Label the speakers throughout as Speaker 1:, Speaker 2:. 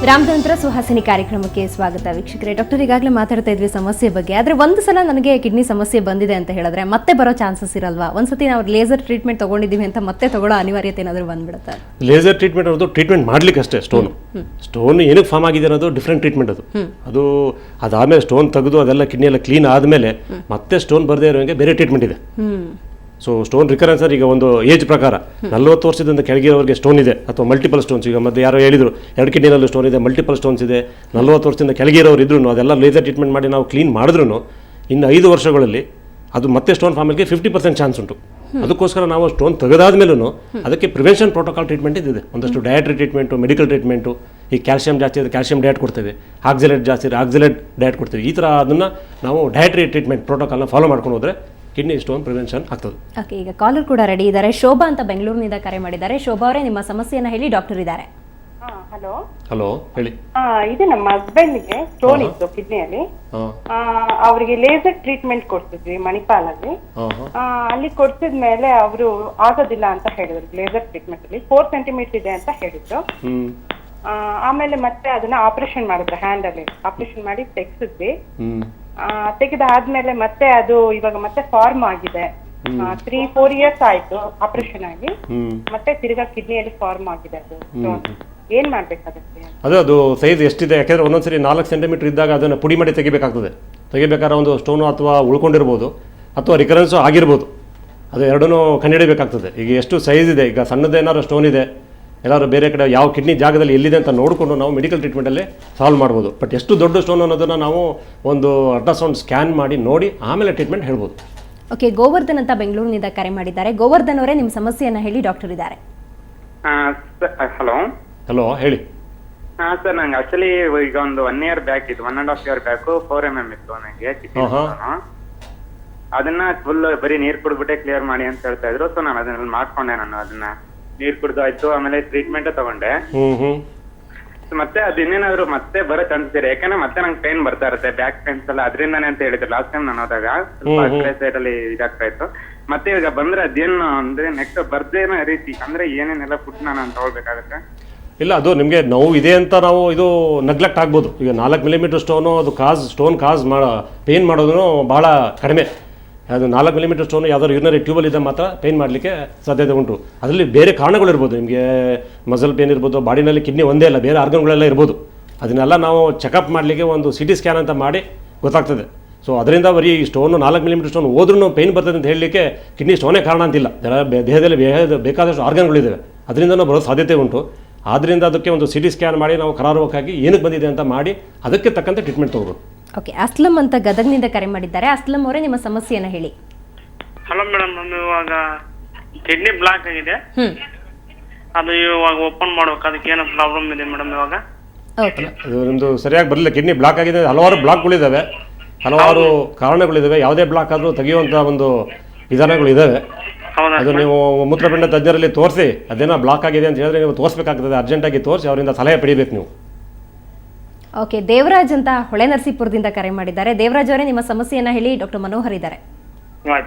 Speaker 1: ರಾಮತಂತ್ರ ಸುಹಾಸಿನಿ ಕಾರ್ಯಕ್ರಮಕ್ಕೆ ಸ್ವಾಗತ ವೀಕ್ಷಕರೇ. ಡಾಕ್ಟರ್ ಈಗಾಗಲೇ ಮಾತಾಡ್ತಾ ಇದ್ವಿ ಸಮಸ್ಯೆ ಬಗ್ಗೆ. ಆದರೆ ಒಂದು ಸಲ ನನಗೆ ಕಿಡ್ನಿ ಸಮಸ್ಯೆ ಬಂದಿದೆ ಅಂತ ಹೇಳಿದ್ರೆ ಮತ್ತೆ ಬರೋ ಚಾನ್ಸಸ್ ಇರಲ್ವಾ? ಒಂದ್ಸತಿ ನಾವು ಲೇಸರ್ ಟ್ರೀಟ್ಮೆಂಟ್ ತಗೊಂಡಿದ್ದೀವಿ ಅಂತ ಮತ್ತೆ ತಗೊಳ್ಳೋ ಅನಿವಾರ್ಯತೆ ಏನಾದರೂ ಬಂದ್ಬಿಡುತ್ತೆ?
Speaker 2: ಲೇಸರ್ ಟ್ರೀಟ್ಮೆಂಟ್ ಅನ್ನೋದು ಟ್ರೀಟ್ಮೆಂಟ್ ಮಾಡ್ಲಿಕ್ಕೆ ಅಷ್ಟೇ. ಸ್ಟೋನ್ ಏನಕ್ಕೆ ಫಾರ್ಮ್ ಆಗಿದೆ ಅನ್ನೋದು ಡಿಫ್ರೆಂಟ್ ಟ್ರೀಟ್ಮೆಂಟ್. ಅದು ಅದಾದಮೇಲೆ ಸ್ಟೋನ್ ತೆಗೆದು ಅದೆಲ್ಲ ಕಿಡ್ನಿ ಎಲ್ಲ ಕ್ಲೀನ್ ಆದಮೇಲೆ ಮತ್ತೆ ಸ್ಟೋನ್ ಬರದೇ ಇರೋಂಗೆ ಬೇರೆ ಟ್ರೀಟ್ಮೆಂಟ್ ಇದೆ. ಸೊ ಸ್ಟೋನ್ ರಿಕರೆನ್ಸ್ ಈಗ ಒಂದು ಏಜ್ ಪ್ರಕಾರ 40 ವರ್ಷದಿಂದ ಕೆಳಗಿರೋರಿಗೆ ಸ್ಟೋನ್ ಇದೆ ಅಥವಾ ಮಲ್ಟಿಪಲ್ ಸ್ಟೋನ್ಸ್. ಈಗ ಮತ್ತೆ ಯಾರೋ ಹೇಳಿದ್ರು 2 ಕಿಡ್ನಿನಲ್ಲೂ ಸ್ಟೋನ್ ಇದೆ, ಮಲ್ಟಿಪಲ್ ಸ್ಟೋನ್ಸ್ ಇದೆ. 40 ವರ್ಷದಿಂದ ಕೆಳಗಿರೋರು ಇದ್ರೂ ಅದೆಲ್ಲ ಲೇಸರ್ ಟ್ರೀಟ್ಮೆಂಟ್ ಮಾಡಿ ನಾವು ಕ್ಲೀನ್ ಮಾಡಿದ್ರು ಇನ್ನು 5 ವರ್ಷಗಳಲ್ಲಿ ಅದು ಮತ್ತೆ ಸ್ಟೋನ್ ಫಾರ್ಮಿಗೆ 50% ಚಾನ್ಸ್ ಉಂಟು. ಅದಕ್ಕೋಸ್ಕರ ನಾವು ಸ್ಟೋನ್ ತೆಗೆದಾದ್ಮೇಲೂ ಅದಕ್ಕೆ ಪ್ರಿವೆನ್ಷನ್ ಪ್ರೋಟೋಕಾಲ್ ಟ್ರೀಟ್ಮೆಂಟ್ ಇದೆ. ಒಂದಷ್ಟು ಡಯಟ್ರಿ ಟ್ರೀಟ್ಮೆಂಟು, ಮೆಡಿಕಲ್ ಟ್ರೀಟ್ಮೆಂಟು. ಈ ಕ್ಯಾಲ್ಸಿಯಂ ಜಾಸ್ತಿ ಇದೆ, ಕ್ಯಾಲ್ಸಿಯಂ ಡಯಟ್ ಕೊಡ್ತೇವೆ. ಆಕ್ಸಿಲೇಟ್ ಜಾಸ್ತಿ ಇದೆ, ಆಕ್ಸಿಲೇಟ್ ಡಯಟ್ ಕೊಡ್ತೇವೆ. ಈ ಥರ ಅದನ್ನು ನಾವು ಡಯಟ್ರಿ ಟ್ರೀಟ್ಮೆಂಟ್ ಪ್ರೋಟೋಕಾಲ್ನ ಫಾಲೋ ಮಾಡ್ಕೊಂಡು ಹೋದರೆ ಕಿಡ್ನಿ ಸ್ಟೋನ್ ಪ್ರಿವೆನ್ಷನ್ ಆಗ್ತದೆ.
Speaker 1: ಓಕೆ, ಈಗ ಕಾಲರ್ ಕೂಡ ರೆಡಿ ಇದ್ದಾರೆ. ಶೋಭಾ ಅಂತ ಬೆಂಗಳೂರಿನಿಂದ ಕರೆ ಮಾಡಿದ್ದಾರೆ. ಶೋಭಾ ಅವರೇ, ನಿಮ್ಮ ಸಮಸ್ಯೆಯನ್ನು ಹೇಳಿ, ಡಾಕ್ಟರ್ ಇದ್ದಾರೆ.
Speaker 3: ಹಲೋ
Speaker 2: ಹಲೋ, ಹೇಳಿ.
Speaker 3: ಇದು ನಮ್ಮ ಹಸ್ಬೆಂಡ್ಗೆ ಸ್ಟೋನ್ ಇತ್ತು ಕಿಡ್ನಿಯಲ್ಲಿ. ಅವರಿಗೆ ಲೇಸರ್ ಟ್ರೀಟ್ಮೆಂಟ್ ಕೊಡ್ತಿದ್ವಿ ಮಣಿಪಾಲಲ್ಲಿ. ಅಲ್ಲಿ ಕೊಡ್ಸಿದ್ಮೇಲೆ ಅವರು ಆಗೋದಿಲ್ಲ ಅಂತ ಹೇಳಿದ್ರು. ಲೇಸರ್ ಟ್ರೀಟ್ಮೆಂಟ್ ಅಲ್ಲಿ 4 ಸೆಂಟಿಮೀಟರ್ ಇದೆ ಅಂತ ಹೇಳಿದ್ರು. ಆಮೇಲೆ ಮತ್ತೆ ಅದನ್ನ ಆಪರೇಷನ್ ಮಾಡಿದ್ರು. ಹ್ಯಾಂಡ್ ಅಲ್ಲಿ ಆಪರೇಷನ್ ಮಾಡಿ ತೆಗ್ಸಿದ್ವಿ. ತೆಗೆದಾದ್ಮೇಲೆ ಮತ್ತೆ ಅದು ಇವಾಗ ಮತ್ತೆ ಫಾರ್ಮ್ ಆಗಿದೆ. 3-4 ಇಯರ್ಸ್ ಆಯ್ತು ಆಪರೇಷನ್ ಆಗಿ. ಮತ್ತೆ ತಿರ್ಗಾ ಕಿಡ್ನಿಯಲ್ಲಿ ಫಾರ್ಮ್ ಆಗಿದೆ ಅದು. ಏನ್ ಮಾಡ್ಬೇಕಾಗುತ್ತೆ?
Speaker 2: ಅದು ಸೈಜ್ ಎಷ್ಟಿದೆ? ಯಾಕೆಂದ್ರೆ ಒಂದೊಂದ್ಸರಿ 4 ಸೆಂಟಿಮೀಟರ್ ಇದ್ದಾಗ ಅದನ್ನು ಪುಡಿ ಮಾಡಿ ತೆಗಿಬೇಕಾಗ್ತದೆ. ತೆಗಿಬೇಕಾದ್ರೆ ಒಂದು ಸ್ಟೋನು ಅಥವಾ ಉಳ್ಕೊಂಡಿರ್ಬೋದು ಅಥವಾ ರಿಕರೆನ್ಸು ಆಗಿರ್ಬೋದು. ಅದು ಎರಡನ್ನೂ ಕಂಡುಹಿಡಬೇಕಾಗ್ತದೆ. ಈಗ ಎಷ್ಟು ಸೈಜ್ ಇದೆ, ಈಗ ಸಣ್ಣದೇನಾದ್ರು ಸ್ಟೋನ್ ಇದೆ, ಎಲ್ಲರೂ ಬೇರೆ ಕಡೆ ಯಾವ ಕಿಡ್ನಿ ಜಾಗದಲ್ಲಿ ಎಲ್ಲಿದೆ ಅಂತ ನೋಡಿಕೊಂಡು ನಾವು ಮೆಡಿಕಲ್ ಟ್ರೀಟ್ಮೆಂಟಲ್ಲೇ ಸಾಲ್ವ್ ಮಾಡ್ಬೋದು. ಬಟ್ ಎಷ್ಟು ದೊಡ್ಡ ಸ್ಟೋನ್ ಅನ್ನೋದನ್ನು ನಾವು ಒಂದು ಅಲ್ಟ್ರಾಸೌಂಡ್ ಸ್ಕ್ಯಾನ್ ಮಾಡಿ ನೋಡಿ ಆಮೇಲೆ ಟ್ರೀಟ್ಮೆಂಟ್ ಹೇಳ್ಬೋದು.
Speaker 1: ಓಕೆ, ಗೋವರ್ಧನ್ ಅಂತ ಬೆಂಗಳೂರಿನಿಂದ ಕರೆ ಮಾಡಿದ್ದಾರೆ. ಗೋವರ್ಧನ್ ಅವರೇ, ನಿಮ್ಮ ಸಮಸ್ಯೆಯನ್ನು ಹೇಳಿ, ಡಾಕ್ಟರ್ ಇದ್ದಾರೆ.
Speaker 4: ಹಲೋ
Speaker 2: ಹಲೋ, ಹೇಳಿ.
Speaker 4: ಸರ್, ನಂಗೆ ಆಕ್ಚುಲಿ ಈಗ ಒಂದು 1 ಇಯರ್ ಬ್ಯಾಕ್ ಇತ್ತು, 1.5 ಇಯರ್ ಬ್ಯಾಕ್ 4 mm ಇತ್ತು ನನಗೆ. ಅದನ್ನ ಫುಲ್ ಬರೀ ನೀರ್ ಕುಡ್ಬಿಟ್ಟೆ ಕ್ಲಿಯರ್ ಮಾಡಿ ಅಂತ ಹೇಳ್ತಾ ಇದ್ರು. ಸೊ ನಾನು ಅದನ್ನ ಮಾಡ್ಕೊಂಡೆ. ನಾನು ಅದನ್ನ ನೀರ್ ಕುಡ್ದು ಆಯ್ತು, ಆಮೇಲೆ ಟ್ರೀಟ್ಮೆಂಟ್ ತಗೊಂಡೆ. ಮತ್ತೆ ಅದಿನ್ನೇನಾದ್ರು ಮತ್ತೆ ಬರೋ ಚಾನ್ಸಸ್ ಇದೆ. ಯಾಕಂದ್ರೆ ಮತ್ತೆ ನಂಗೆ ಪೇನ್ ಬರ್ತಾ ಇರುತ್ತೆ, ಬ್ಯಾಕ್ ಪೇನ್ಸ್ ಎಲ್ಲ. ಅದರಿಂದಾನೆ ಅಂತ ಹೇಳಿದ್ರು ಲಾಸ್ಟ್ ಟೈಮ್ ನಾನು ಹೋದಾಗ. ಸ್ವಲ್ಪ ಸೈಡ್ ಅಲ್ಲಿ ಇದಾಗ್ತಾ ಇತ್ತು. ಮತ್ತೆ ಈಗ ಬಂದ್ರೆ ಅದೇನು ಅಂದ್ರೆ ನೆಕ್ಸ್ಟ್ ಬರ್ದೇನೋ ರೀತಿ ಅಂದ್ರೆ ಏನೇನೆಲ್ಲ ಫುಡ್ ನಾನು ತಗೊಳ್ಬೇಕಾಗತ್ತೆ?
Speaker 2: ಇಲ್ಲ, ಅದು ನಿಮಗೆ ನೋವು ಇದೆ ಅಂತ ನಾವು ಇದು ನೆಗ್ಲೆಕ್ಟ್ ಆಗ್ಬೋದು. ಈಗ 4 mm ಸ್ಟೋನು ಅದು ಸ್ಟೋನ್ ಕಾಸ್ ಪೇನ್ ಮಾಡೋದು ಭಾಳ ಕಡಿಮೆ. ಅದು 4 mm ಸ್ಟೋನು ಯಾವ್ದಾದ್ರು ಯೂರಿನರಿ ಟ್ಯೂಬಲ್ ಇದ್ದ ಮಾತ್ರ ಪೇನ್ ಮಾಡಲಿಕ್ಕೆ ಸಾಧ್ಯತೆ ಉಂಟು. ಅದರಲ್ಲಿ ಬೇರೆ ಕಾರಣಗಳಿರ್ಬೋದು. ನಿಮಗೆ ಮಸಲ್ ಪೇನ್ ಇರ್ಬೋದು, ಬಾಡಿನಲ್ಲಿ ಕಿಡ್ನಿ ಒಂದೇ ಅಲ್ಲ, ಬೇರೆ ಆರ್ಗನ್ಗಳೆಲ್ಲ ಇರ್ಬೋದು. ಅದನ್ನೆಲ್ಲ ನಾವು ಚೆಕಪ್ ಮಾಡಲಿಕ್ಕೆ ಒಂದು CT ಸ್ಕ್ಯಾನ್ ಅಂತ ಮಾಡಿ ಗೊತ್ತಾಗ್ತದೆ. ಸೊ ಅದರಿಂದ ಬರೀ ಸ್ಟೋನು 4 mm ಸ್ಟೋನ್ ಹೋದ್ರೂ ಪೇನ್ ಬರ್ತದೆ ಅಂತ ಹೇಳಲಿಕ್ಕೆ ಕಿಡ್ನಿ ಸ್ಟೋನೇ ಕಾರಣ ಅಂತಿಲ್ಲ. ದೇಹದಲ್ಲಿ ಬೇಕಾದಷ್ಟು ಆರ್ಗನ್ಗಳಿದ್ದಾವೆ, ಅದರಿಂದನೂ ಬರೋ ಸಾಧ್ಯತೆ ಉಂಟು. ಆದ್ದರಿಂದ ಅದಕ್ಕೆ ಒಂದು CT ಸ್ಕ್ಯಾನ್ ಮಾಡಿ ನಾವು ಕರಾರುವಕ್ಕಾಗಿ ಏನಕ್ಕೆ ಬಂದಿದೆ ಅಂತ ಮಾಡಿ ಅದಕ್ಕೆ ತಕ್ಕಂತೆ ಟ್ರೀಟ್ಮೆಂಟ್ ತಗೋಬೋದು.
Speaker 1: ಓಕೆ, ಅಸ್ಲಂ ಅಂತ ಗದಗ್ನಿಂದ ಕರೆ ಮಾಡಿದ್ದಾರೆ. ಅಸ್ಲಂ ಅವರೇ, ನಿಮ್ಮ ಸಮಸ್ಯೆಯನ್ನು ಹೇಳಿ.
Speaker 5: ಹಲೋ ಮೇಡಮ್, ನಾನು ಇವಾಗ ಕಿಡ್ನಿ ಬ್ಲಾಕ್ ಆಗಿದೆ. ಅದು ಇವಾಗ ಓಪನ್ ಮಾಡ್ಬೇಕು, ಅದಕ್ಕೆ ಏನೋ ಪ್ರಾಬ್ಲಮ್ ಇದೆ ಮೇಡಮ್ ಇವಾಗ.
Speaker 1: ಓಕೆ,
Speaker 2: ಅದು ನಿಮ್ಮದು ಸರಿಯಾಗಿ ಬರಲಿಲ್ಲ. ಕಿಡ್ನಿ ಬ್ಲಾಕ್ ಆಗಿದೆ, ಹಲವಾರು ಬ್ಲಾಕ್ಗಳಿದ್ದಾವೆ, ಹಲವಾರು ಕಾರಣಗಳಿದ್ದಾವೆ. ಯಾವುದೇ ಬ್ಲಾಕ್ ಆದರೂ ತೆಗೆಯುವಂಥ ಒಂದು ವಿಧಾನಗಳಿದ್ದಾವೆ. ಅದು ನೀವು ಮೂತ್ರಪಿಂಡ ತಜ್ಞರಲ್ಲಿ ತೋರಿಸಿ ಅದೇನೋ ಬ್ಲಾಕ್ ಆಗಿದೆ ಅಂತ ಹೇಳಿದ್ರೆ ನೀವು ತೋರಿಸ್ಬೇಕಾಗ್ತದೆ. ಅರ್ಜೆಂಟಾಗಿ ತೋರಿಸಿ ಅವರಿಂದ ಸಲಹೆ ಪಡಿಬೇಕು ನೀವು.
Speaker 1: ಓಕೆ, ದೇವರಾಜ್ ಅಂತ ಹೊಳೆ ನರಸೀಪುರದಿಂದ ಕರೆ ಮಾಡಿದ್ದಾರೆ. ದೇವರಾಜ್ ಅವರೇ, ನಿಮ್ಮ ಸಮಸ್ಯೆಯನ್ನು ಹೇಳಿ, ಡಾಕ್ಟರ್ ಮನೋಹರ್ ಇದ್ದಾರೆ.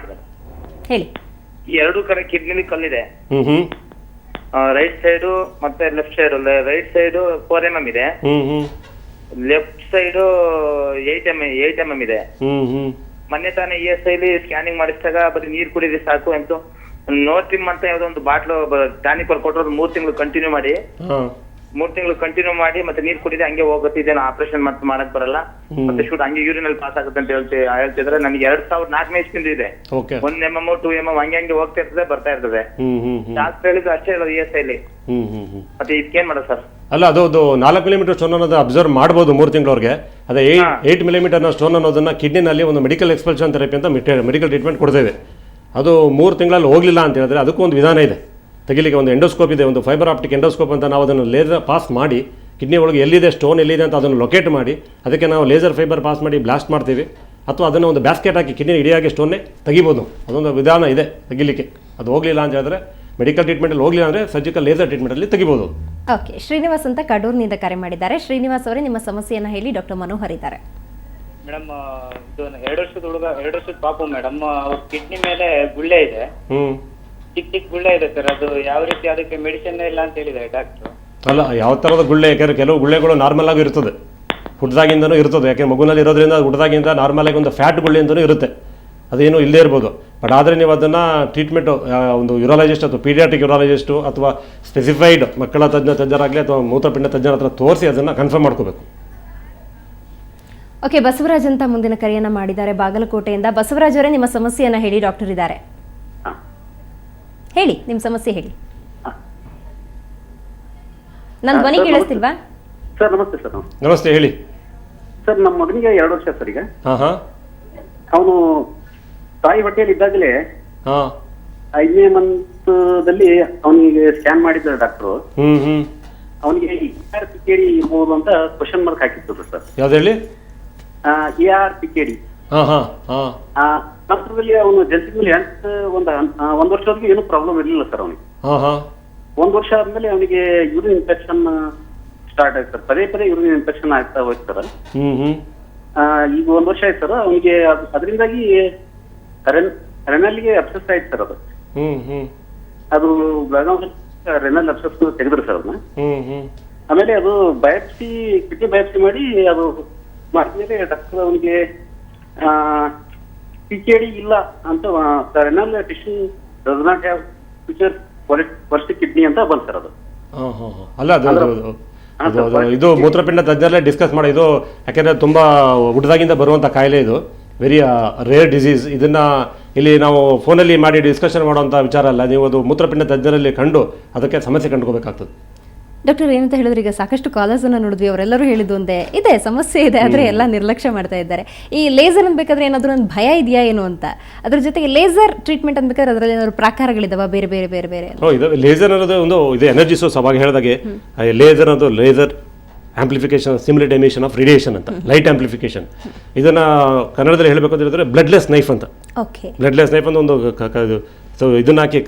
Speaker 1: ಹೇಳಿ.
Speaker 6: 2 ಕಡೆ ಕಿಡ್ನಿಲಿ ಕಲ್ಲಿದೆ. ರೈಟ್ ಸೈಡು ಮತ್ತೆ left side. Right side 4 mm ಇದೆ, ಲೆಫ್ಟ್ ಸೈಡ್ 8 mm ಇದೆ. ಮೊನ್ನೆ ತಾನೇ ESI ಸ್ಕ್ಯಾನಿಂಗ್ ಮಾಡಿಸಿದಾಗ ಬರೀ ನೀರ್ ಕುಡಿದ್ರೆ ಸಾಕು ಅಂತ ನೋಟಿಮ್ ಅಂತ ಯಾವ್ದೋ ಒಂದು ಬಾಟ್ಲು ಟಾನಿಕ್ ಕೊಟ್ಟರು. 3 ತಿಂಗಳು ಕಂಟಿನ್ಯೂ ಮಾಡಿ ಮತ್ತೆ ನೀರ್ ಕುಡಿದ್ರೆ ಹಂಗೆ ಹೋಗುತ್ತೆ. ಇದೇನು ಆಪರೇಷನ್ ಮಾಡಕ್ ಬರಲ್ಲ, ಮತ್ತೆ ಶೂಟ್ ಹಂಗೆ ಯೂರಿನಲ್ಲಿ ಪಾಸ್ ಆಗುತ್ತೆ ಅಂತ ಹೇಳ್ತಿದ್ರೆ. ನನಗೆ 2004 ಇಸ್ಪಿಂದ ಇದೆ. 1 mm 2 mm ಹಂಗೆ ಹೋಗ್ತಾ ಇರ್ತದೆ, ಬರ್ತಾ ಇರ್ತದೆ. ಶಾಸ್ತ್ರ ಹೇಳಿದ್ರು ಅಷ್ಟೇ ಹೇಳೋದು ESI. ಮತ್ತೆ ಇದಕ್ಕೇನ್ ಮಾಡೋದು ಸರ್?
Speaker 2: ಅಲ್ಲ, ಅದು 4 mm ಸ್ಟೋನ್ ಅನ್ನೋದು ಅಬ್ಸರ್ವ್ ಮಾಡ್ಬೋದು 3 ತಿಂಗಳವರೆಗೆ. ಅದೇ 8 mm ಸ್ಟೋನ್ ಅನ್ನೋದನ್ನ ಕಿಡ್ನಿನಲ್ಲಿ ಒಂದು ಮೆಡಿಕಲ್ ಎಕ್ಸ್ಪಲ್ಷನ್ ಥೆರಪಿ ಅಂತ ಮೆಡಿಕಲ್ ಟ್ರೀಟ್ಮೆಂಟ್ ಕೊಡ್ತೇವೆ. ಅದು 3 ತಿಂಗಳಲ್ಲಿ ಹೋಗಲಿಲ್ಲ ಅಂತ ಹೇಳಿದ್ರೆ ಅದಕ್ಕೂ ಒಂದು ವಿಧಾನ ಇದೆ. ತೆಗಿಲಿಕ್ಕೆ ಒಂದು ಎಂಡೋಸ್ಕೋಪ್ ಇದೆ, ಒಂದು ಫೈಬರ್ ಆಪ್ಟಿಕ್ ಎಂಡೋಸ್ಕೋಪ್ ಅಂತ. ನಾವು ಅದನ್ನು ಲೇಸರ್ ಪಾಸ್ ಮಾಡಿ ಕಿಡ್ನಿ ಒಳಗೆ ಎಲ್ಲಿದೆ ಸ್ಟೋನ್ ಎಲ್ಲಿದೆ ಅಂತ ಅದನ್ನು ಲೊಕೇಟ್ ಮಾಡಿ ಅದಕ್ಕೆ ನಾವು ಲೇಸರ್ ಫೈಬರ್ ಪಾಸ್ ಮಾಡಿ ಬ್ಲಾಸ್ಟ್ ಮಾಡ್ತೀವಿ. ಅಥವಾ ಅದನ್ನು ಒಂದು ಬ್ಯಾಸ್ಕೆಟ್ ಹಾಕಿ ಕಿಡ್ನಿ ಇಡಿಯಾಗಿ ಸ್ಟೋನ್ನೇ ತೆಗಿಬೋದು. ಅದೊಂದು ವಿಧಾನ ಇದೆ ತೆಗಿಲಿಕ್ಕೆ. ಅದು ಹೋಗಲಿಲ್ಲ ಅಂತ ಹೇಳಿದ್ರೆ ಮೆಡಿಕಲ್ ಟ್ರೀಟ್ಮೆಂಟಲ್ಲಿ ಹೋಗಲಿಲ್ಲ ಅಂದರೆ ಸರ್ಜಿಕಲ್ ಲೇಸರ್ ಟ್ರೀಟ್ಮೆಂಟಲ್ಲಿ ತೆಗಿಬೋದು.
Speaker 1: ಓಕೆ, ಶ್ರೀನಿವಾಸ್ ಅಂತ ಕಡೂರಿನಿಂದ ಕರೆ ಮಾಡಿದ್ದಾರೆ. ಶ್ರೀನಿವಾಸ್ ಅವರೇ, ನಿಮ್ಮ ಸಮಸ್ಯೆಯನ್ನು ಹೇಳಿ, ಡಾಕ್ಟರ್ ಮನೋಹರ್ ಇದ್ದಾರೆ.
Speaker 6: ಮೇಡಮ್, ಇದು 2 ವರ್ಷದ ಪಾಪು ಮೇಡಮ್. ಅವ್ರ ಕಿಡ್ನಿ ಮೇಲೆ ಗುಳ್ಳೆ ಇದೆ, ಚಿಕ್ಕ ಗುಳ್ಳೆ ಇದೆ ಸರ್. ಅದು ಯಾವ ರೀತಿ ಅದಕ್ಕೆ ಮೆಡಿಸಿನ್ ಇಲ್ಲ ಅಂತ ಹೇಳಿದ್ದಾರೆ ಡಾಕ್ಟ್ರು.
Speaker 2: ಅಲ್ಲ, ಯಾವ ಥರದ ಗುಳ್ಳೆ, ಯಾಕೆಂದರೆ ಕೆಲವು ಗುಳ್ಳೆಗಳು ನಾರ್ಮಲ್ ಆಗಿ ಇರ್ತದೆ, ಹುಟ್ಟಿದಾಗಿಂದನೂ ಇರ್ತದೆ. ಯಾಕೆಂದ್ರೆ ಮಗುನಲ್ಲಿ ಇರೋದ್ರಿಂದ ಹುಟ್ಟಿದಾಗಿಂದ ನಾರ್ಮಲ್ ಆಗಿ ಒಂದು ಫ್ಯಾಟ್ ಗುಳ್ಳೆ ಅಂತಲೂ ಇರುತ್ತೆ, ಅದೇನು ಇಲ್ಲದೇ ಇರ್ಬೋದು. ಬಟ್ ಆದರೆ ನೀವು ಅದನ್ನು ಟ್ರೀಟ್ಮೆಂಟು ಒಂದು ಯೂರಾಲಜಿಸ್ಟ್ ಅಥವಾ ಪೀಡಿಯಾಟ್ರಿಕ್ ಯೂರಾಲಜಿಸ್ಟು ಅಥವಾ ಸ್ಪೆಸಿಫೈಡ್ ಮಕ್ಕಳ ತಜ್ಞರಾಗಲಿ ಅಥವಾ ಮೂತ್ರಪಿಂಡ ತಜ್ಞರ ಹತ್ರ ತೋರಿಸಿ ಅದನ್ನು ಕನ್ಫರ್ಮ್ ಮಾಡ್ಕೋಬೇಕು.
Speaker 1: ಓಕೆ, ಬಸವರಾಜ್ ಅಂತ ಮುಂದಿನ ಕರೆಯನ್ನು ಮಾಡಿದ್ದಾರೆ ಬಾಗಲಕೋಟೆಯಿಂದ. ಬಸವರಾಜ್ ಅವರೇ, ನಿಮ್ಮ ಸಮಸ್ಯೆಯನ್ನು ಹೇಳಿ, ಡಾಕ್ಟರ್ ಇದ್ದಾರೆ. ಹೇಳಿ, ನಿಮ್ಮ ಸಮಸ್ಯೆ ಹೇಳಿ. ನನ್ನ ಧ್ವನಿ ಕೇಳಿಸ್ತಿಲ್ವಾ?
Speaker 7: ಸರ್ ನಮಸ್ತೆ. ಸರ್
Speaker 2: ನಮಸ್ತೆ, ಹೇಳಿ.
Speaker 7: ಸರ್, ನಮ್ಮ ಮಗನಿಗೆ 2 ವರ್ಷ ಸರ್. ಈಗ
Speaker 2: ಹಾಂ ಹಾಂ
Speaker 7: ಅವನು ತಾಯಿ ಹೊಟ್ಟೆಯಲ್ಲಿ ಇದ್ದಾಗಲೇ
Speaker 2: ಹಾಂ
Speaker 7: 5ನೇ ಮಂತದಲ್ಲಿ ಅವನಿಗೆ ಸ್ಕ್ಯಾನ್ ಮಾಡಿದ್ದಾರೆ ಡಾಕ್ಟ್ರು. ಅವನಿಗೆ ARPKD ಇರ್ಬೋದು ಅಂತ ಕ್ವಶನ್ ಮಾರ್ಕ್ ಹಾಕಿದ್ರು ಸರ್.
Speaker 2: ಯಾವ್ದು ಹೇಳಿ?
Speaker 7: ARPKD.
Speaker 2: ಹಾಂ ಹಾಂ ಹಾಂ
Speaker 7: ನಂತರದಲ್ಲಿ ಅವನು ಜನಿಸಿದ್ಮೇಲೆ ಒಂದು ವರ್ಷದವರೆಗೂ ಏನು ಪ್ರಾಬ್ಲಮ್ ಇರಲಿಲ್ಲ ಸರ್ ಅವನಿಗೆ.
Speaker 2: ಹಾಂ ಹಾಂ
Speaker 7: 1 ವರ್ಷ ಆದ್ಮೇಲೆ ಅವನಿಗೆ ಯೂರಿನ್ ಇನ್ಫೆಕ್ಷನ್ ಸ್ಟಾರ್ಟ್ ಆಯ್ತು ಸರ್. ಪದೇ ಯೂರಿನ್ ಇನ್ಫೆಕ್ಷನ್ ಆಗ್ತಾ ಹೋಯ್ತು ಸರ್. ಈಗ 1 ವರ್ಷ ಆಯ್ತು ಸರ್. ಅವನಿಗೆ ಅದರಿಂದಾಗಿ ರೆನಲ್ಗೆ ಅಬ್ಸೆಸ್ ಆಯ್ತು ಸರ್. ಅದು ಬೆಳಗಾವಿ ರೆನಲ್ ಅಬ್ಸೆಸ್ ತೆಗೆದ್ರು ಸರ್ ಅದನ್ನ. ಆಮೇಲೆ ಅದು ಕಿಡ್ನಿ ಬಯಾಪ್ಸಿ ಮಾಡಿ ಅದು ಮಾಡಿದ್ಮೇಲೆ ಡಾಕ್ಟರ್ ಅವನಿಗೆ PKD ಇಲ್ಲ ಅಂತ, renal tissue does not have future first kidney ಅಂತ ಬಂತು ಸರ್. ಅದು
Speaker 2: ಅಲ್ಲ, ಅದು ಇದು ಮೂತ್ರಪಿಂಡ ತಜ್ಞರಲ್ಲೇ ಡಿಸ್ಕಸ್ ಮಾಡಿ. ಇದು ಯಾಕೆಂದರೆ ತುಂಬ ಹುಟ್ಟದಾಗಿಂದ ಬರುವಂಥ ಕಾಯಿಲೆ, ಇದು ವೆರಿ ರೇರ್ ಡಿಸೀಸ್. ಇದನ್ನು ಇಲ್ಲಿ ನಾವು ಫೋನಲ್ಲಿ ಮಾಡಿ ಡಿಸ್ಕಷನ್ ಮಾಡುವಂಥ ವಿಚಾರ ಅಲ್ಲ. ನೀವು ಅದು ಮೂತ್ರಪಿಂಡ ತಜ್ಞರಲ್ಲಿ ಕಂಡು ಅದಕ್ಕೆ ಸಮಸ್ಯೆ ಕಂಡುಕೋಬೇಕಾಗ್ತದೆ.
Speaker 1: ಡಾಕ್ಟರ್, ಏನಂತ ಹೇಳಿದ್ರೆ, ಈಗ ಸಾಕಷ್ಟು ಕಾಲರ್ಸನ್ನು ನೋಡಿದ್ವಿ, ಅವರೆಲ್ಲರೂ ಹೇಳಿದ್ದು ಒಂದೇ ಇದೆ, ಸಮಸ್ಯೆ ಇದೆ, ಆದರೆ ಎಲ್ಲ ನಿರ್ಲಕ್ಷ್ಯ ಮಾಡ್ತಾ ಇದ್ದಾರೆ. ಈ ಲೇಸರ್ ಅನ್ಬೇಕಾದ್ರೆ ಏನಾದರೂ ಒಂದು ಭಯ ಇದೆಯಾ ಏನು ಅಂತ, ಅದ್ರ ಜೊತೆಗೆ ಲೇಸರ್ ಟ್ರೀಟ್ಮೆಂಟ್ ಅನ್ಬೇಕಾದ್ರೆ ಅದರಲ್ಲಿ ಏನಾದ್ರು ಪ್ರಕಾರಗಳಿದಾವ ಬೇರೆ ಬೇರೆ ಬೇರೆ ಬೇರೆ?
Speaker 2: ಇದು ಲೇಸರ್ ಅನ್ನೋದು ಒಂದು ಇದು ಎನರ್ಜಿ ಸೋರ್ಸ್. ಅವಾಗ ಹೇಳಿದಾಗೆ ಲೇಸರ್ ಅನ್ನೋದು laser amplification, simulate emission of radiation ಅಂತ, ಲೈಟ್ ಆಂಪ್ಲಿಫಿಕೇಶನ್. ಇದನ್ನು ಕನ್ನಡದಲ್ಲಿ ಹೇಳಬೇಕು ಅಂತ ಹೇಳಿದ್ರೆ ಬ್ಲಡ್ಲೆಸ್ ನೈಫ್ ಅಂತ. ಬ್ಲಡ್ಲೆಸ್ ನೈಫ್ ಅಂತ ಒಂದು ಸೊ ಇದನ್ನ ಹಾಕಿ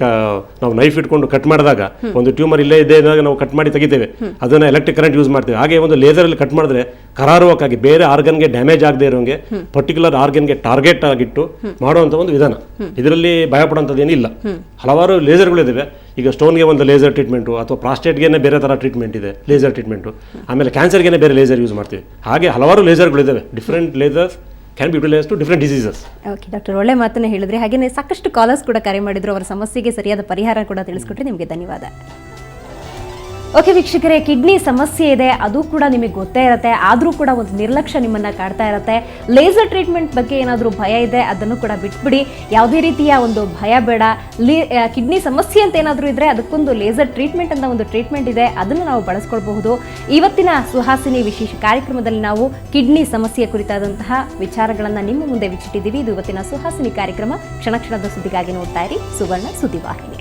Speaker 2: ನಾವು ನೈಫ್ ಇಟ್ಕೊಂಡು ಕಟ್ ಮಾಡಿದಾಗ ಒಂದು ಟ್ಯೂಮರ್ ಇಲ್ಲೇ ಇದೆ ಇದ್ದಾಗ ನಾವು ಕಟ್ ಮಾಡಿ ತೆಗಿತೇವೆ, ಅದನ್ನ ಎಲೆಕ್ಟ್ರಿಕ್ ಕರೆಂಟ್ ಯೂಸ್ ಮಾಡ್ತೇವೆ. ಹಾಗೆ ಒಂದು ಲೇಸರಲ್ಲಿ ಕಟ್ ಮಾಡಿದ್ರೆ ಕರಾರುವಕ್ಕಾಗಿ ಬೇರೆ ಆರ್ಗನ್ಗೆ ಡ್ಯಾಮೇಜ್ ಆಗದೆ ಇರೋಂಗೆ ಪರ್ಟಿಕ್ಯುಲರ್ ಆರ್ಗನ್ಗೆ ಟಾರ್ಗೆಟ್ ಆಗಿಟ್ಟು ಮಾಡುವಂಥ ಒಂದು ವಿಧಾನ. ಇದರಲ್ಲಿ ಭಯ ಪಡುವಂಥದ್ದು ಏನಿಲ್ಲ. ಹಲವಾರು ಲೇಸರ್ಗಳಿದ್ದಾವೆ. ಈಗ ಸ್ಟೋನ್ಗೆ ಒಂದು ಲೇಸರ್ ಟ್ರೀಟ್ಮೆಂಟು, ಅಥವಾ ಪ್ರಾಸ್ಟೇಟ್ಗೆ ಬೇರೆ ಥರ ಟ್ರೀಟ್ಮೆಂಟ್ ಇದೆ ಲೇಸರ್ ಟ್ರೀಟ್ಮೆಂಟು. ಆಮೇಲೆ ಕ್ಯಾನ್ಸರ್ಗೆ ಬೇರೆ ಲೇಸರ್ ಯೂಸ್ ಮಾಡ್ತೀವಿ. ಹಾಗೆ ಹಲವಾರು ಲೇಸರ್ಗಳಿದ್ದಾವೆ. Different lasers can be utilised to different diseases.
Speaker 1: Okay doctor, ಒಳ್ಳೆ ಮಾತನ್ನ ಹೇಳಿದ್ರೆ. ಹಾಗೆಯೇ ಸಾಕಷ್ಟು ಕಾಲರ್ಸ್ ಕೂಡ ಕರೆ ಮಾಡಿದ್ರು, ಅವರ ಸಮಸ್ಯೆಗೆ ಸರಿಯಾದ ಪರಿಹಾರ ಕೂಡ ತಿಳಿಸ್ಕೊಟ್ರೆ ನಿಮಗೆ ಧನ್ಯವಾದ. ಓಕೆ ವೀಕ್ಷಕರೇ, ಕಿಡ್ನಿ ಸಮಸ್ಯೆ ಇದೆ, ಅದು ಕೂಡ ನಿಮಗೆ ಗೊತ್ತೇ ಇರುತ್ತೆ, ಆದರೂ ಕೂಡ ಒಂದು ನಿರ್ಲಕ್ಷ್ಯ ನಿಮ್ಮನ್ನು ಕಾಡ್ತಾ ಇರುತ್ತೆ. ಲೇಸರ್ ಟ್ರೀಟ್ಮೆಂಟ್ ಬಗ್ಗೆ ಏನಾದರೂ ಭಯ ಇದೆ, ಅದನ್ನು ಕೂಡ ಬಿಟ್ಬಿಡಿ. ಯಾವುದೇ ರೀತಿಯ ಒಂದು ಭಯ ಬೇಡ. ಕಿಡ್ನಿ ಸಮಸ್ಯೆ ಅಂತ ಏನಾದರೂ ಇದ್ದರೆ ಅದಕ್ಕೊಂದು ಲೇಸರ್ ಟ್ರೀಟ್ಮೆಂಟ್ ಅಂತ ಒಂದು ಟ್ರೀಟ್ಮೆಂಟ್ ಇದೆ, ಅದನ್ನು ನಾವು ಬಳಸ್ಕೊಳ್ಬಹುದು. ಇವತ್ತಿನ ಸುಹಾಸಿನಿ ವಿಶೇಷ ಕಾರ್ಯಕ್ರಮದಲ್ಲಿ ನಾವು ಕಿಡ್ನಿ ಸಮಸ್ಯೆಯ ಕುರಿತಾದಂತಹ ವಿಚಾರಗಳನ್ನು ನಿಮ್ಮ ಮುಂದೆ ಬಿಚ್ಚಿಟ್ಟಿದ್ದೀವಿ. ಇದು ಇವತ್ತಿನ ಸುಹಾಸಿನಿ ಕಾರ್ಯಕ್ರಮ. ಕ್ಷಣ ಕ್ಷಣದ ಸುದ್ದಿಗಾಗಿ ನೋಡ್ತಾ ಇರಿ ಸುವರ್ಣ ಸುದ್ದಿವಾಹಿನಿ.